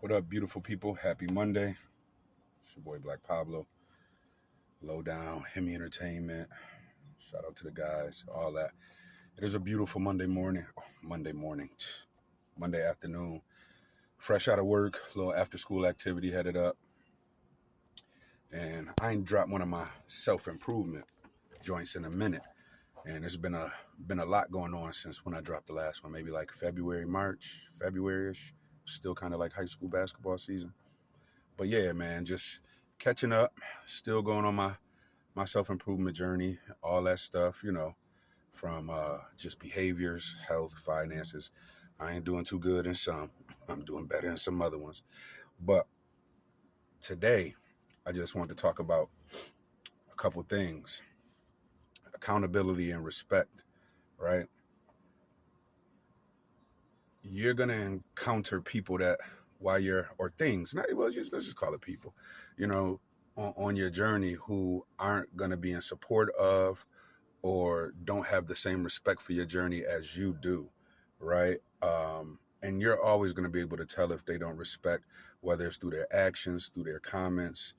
What up, beautiful people? Happy Monday. It's your boy Black Pablo. Low down, Hemi Entertainment. Shout out to the guys, all that. It is a beautiful Monday morning. Monday morning. Monday afternoon. Fresh out of work, little after school activity headed up. And I ain't dropped one of my self-improvement joints in a minute. And there's been a lot going on since when I dropped the last one, maybe like February, March, February-ish. Still kind of like high school basketball season. But yeah, man, just catching up, still going on my self-improvement journey, all that stuff, from just behaviors, health, finances. I ain't doing too good in some. I'm doing better in some other ones. But today, I just want to talk about a couple things. Accountability and respect, right? You're going to encounter people that or things, let's just call it people, you know, on your journey who aren't going to be in support of or don't have the same respect for your journey as you do, right? And you're always going to be able to tell if they don't respect, whether it's through their actions, through their comments,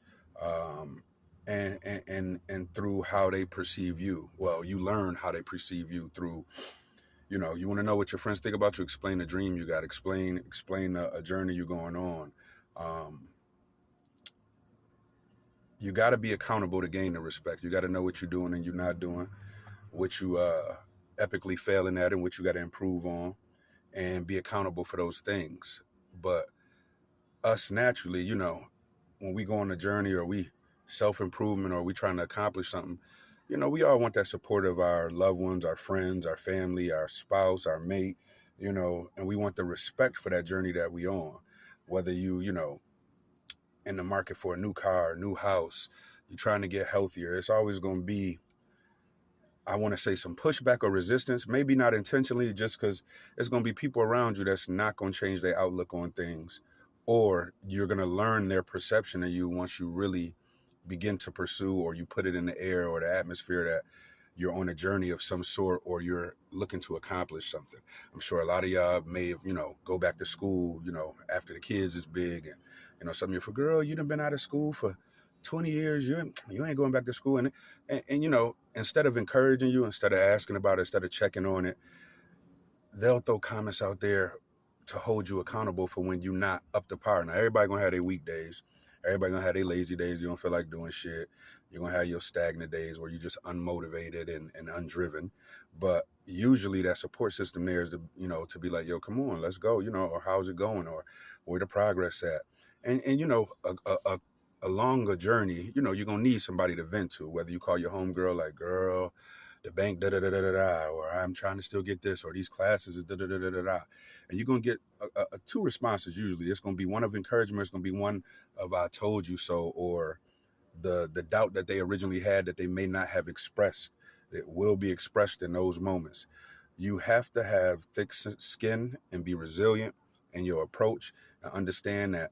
and through how they perceive you. Well, you learn how they perceive you through, you want to know what your friends think about you. Explain a dream you got. Explain a journey you're going on. Um, you got to be accountable to gain the respect. You got to know what you're doing and you're not doing, what you epically failing at and what you got to improve on, and be accountable for those things. But us naturally, when we go on a journey or we self-improvement or we trying to accomplish something, we all want that support of our loved ones, our friends, our family, our spouse, our mate, and we want the respect for that journey that we on. Whether you in the market for a new car, new house, you're trying to get healthier, it's always going to be, I want to say, some pushback or resistance, maybe not intentionally, just because there's going to be people around you that's not going to change their outlook on things, or you're going to learn their perception of you once you really begin to pursue, or you put it in the air or the atmosphere that you're on a journey of some sort, or you're looking to accomplish something. I'm sure a lot of y'all may have, go back to school, after the kids is big, and, some of you for, girl, you done been out of school for 20 years, you ain't going back to school. And instead of encouraging you, instead of asking about it, instead of checking on it, they'll throw comments out there to hold you accountable for when you're not up to par. Now, everybody gonna have their weekdays. Everybody gonna have their lazy days. You don't feel like doing shit. You're gonna have your stagnant days where you're just unmotivated and undriven. But usually that support system there is to be like, yo, come on, let's go, or how's it going, or where the progress at. And along a journey, you're gonna need somebody to vent to, whether you call your homegirl like, girl, the bank, da da da da da da, or I'm trying to still get this, or these classes is da da da da da da. And you're gonna get two responses usually. It's gonna be one of encouragement, it's gonna be one of I told you so, or the doubt that they originally had that they may not have expressed. It will be expressed in those moments. You have to have thick skin and be resilient in your approach, and understand that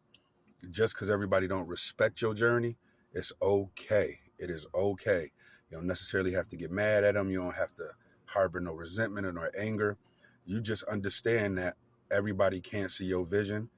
just because everybody don't respect your journey, it's okay. It is okay. You don't necessarily have to get mad at them. You don't have to harbor no resentment or no anger. You just understand that everybody can't see your vision.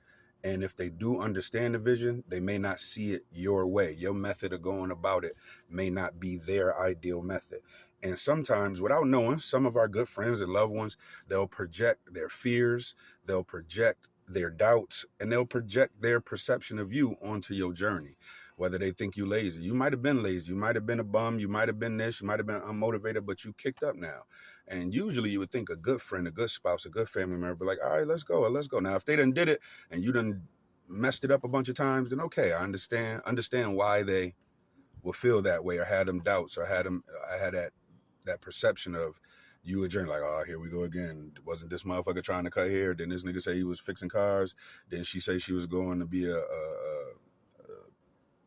And if they do understand the vision, they may not see it your way. Your method of going about it may not be their ideal method. And sometimes, without knowing, some of our good friends and loved ones, they'll project their fears, they'll project their doubts, and they'll project their perception of you onto your journey. Whether they think you lazy, you might have been lazy, you might have been a bum, you might have been this, you might have been unmotivated, but you kicked up now. And usually you would think a good friend, a good spouse, a good family member, be like, all right, let's go, let's go. Now, if they done did it and you done messed it up a bunch of times, then okay, I understand why they will feel that way, or had them doubts, or I had that perception of you a journey, like, oh, here we go again. Wasn't this motherfucker trying to cut hair? Then this nigga say he was fixing cars. Then she say she was going to be a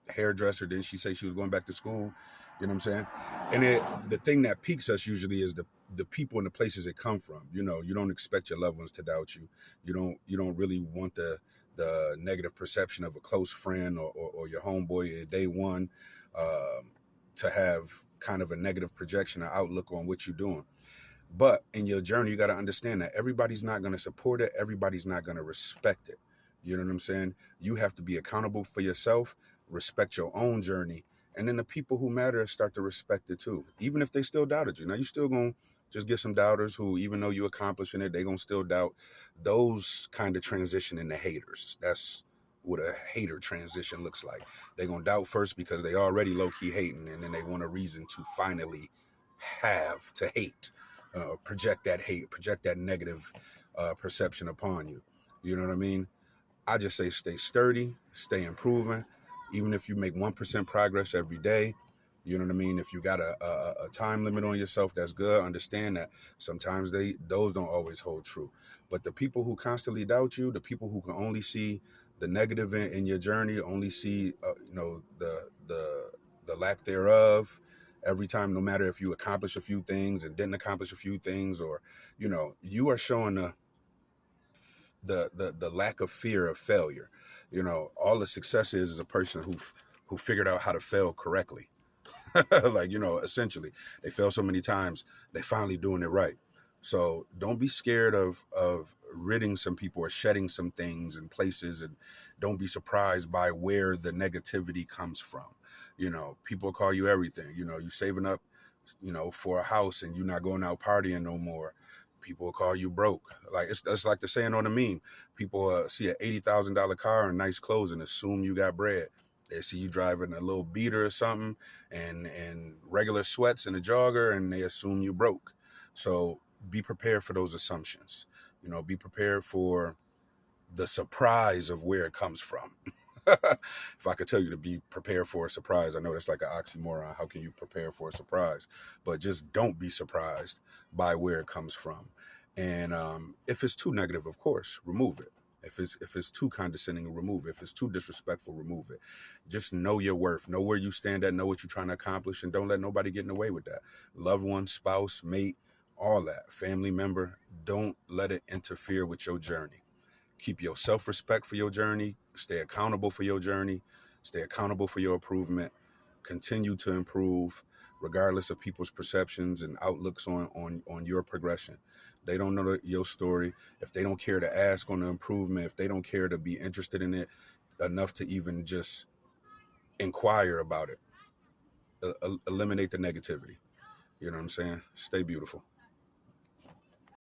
hairdresser. Then she say she was going back to school. You know what I'm saying? And the thing that piques us usually is the people and the places it come from. You don't expect your loved ones to doubt you. You don't really want the negative perception of a close friend or your homeboy at day one to have kind of a negative projection or outlook on what you're doing. But in your journey, you got to understand that everybody's not going to support it. Everybody's not going to respect it. You know what I'm saying? You have to be accountable for yourself, respect your own journey, and then the people who matter start to respect it too, even if they still doubted you. Now you still gonna just get some doubters who, even though you accomplishing it, they gonna still doubt. Those kind of transition into haters. That's what a hater transition looks like. They gonna doubt first because they already low key hating, and then they want a reason to finally have to hate, project that hate, project that negative perception upon you. You know what I mean? I just say stay sturdy, stay improving. Even if you make 1% progress every day, you know what I mean? If you got a time limit on yourself, that's good. Understand that sometimes those don't always hold true. But the people who constantly doubt you, the people who can only see the negative in your journey, only see the lack thereof every time, no matter if you accomplish a few things and didn't accomplish a few things, or you are showing the lack of fear of failure. All the success is a person who figured out how to fail correctly. Like, essentially they fail so many times, they finally doing it right. So don't be scared of ridding some people or shedding some things and places, and don't be surprised by where the negativity comes from. People call you everything. You saving up for a house and you're not going out partying no more. People will call you broke. Like, that's like the saying on the meme. People see an $80,000 car and nice clothes and assume you got bread. They see you driving a little beater or something and regular sweats and a jogger, and they assume you broke. So be prepared for those assumptions. Be prepared for the surprise of where it comes from. If I could tell you to be prepared for a surprise, I know that's like an oxymoron. How can you prepare for a surprise? But just don't be surprised by where it comes from. And if it's too negative, of course, remove it. If it's too condescending, remove it. If it's too disrespectful, remove it. Just know your worth. Know where you stand at. Know what you're trying to accomplish, and don't let nobody get in the way with that. Loved one, spouse, mate, all that, family member. Don't let it interfere with your journey. Keep your self-respect for your journey. Stay accountable for your journey. Stay accountable for your improvement. Continue to improve regardless of people's perceptions and outlooks on your progression. They don't know your story. If they don't care to ask on the improvement, if they don't care to be interested in it enough to even just inquire about it, eliminate the negativity. You know what I'm saying? Stay beautiful.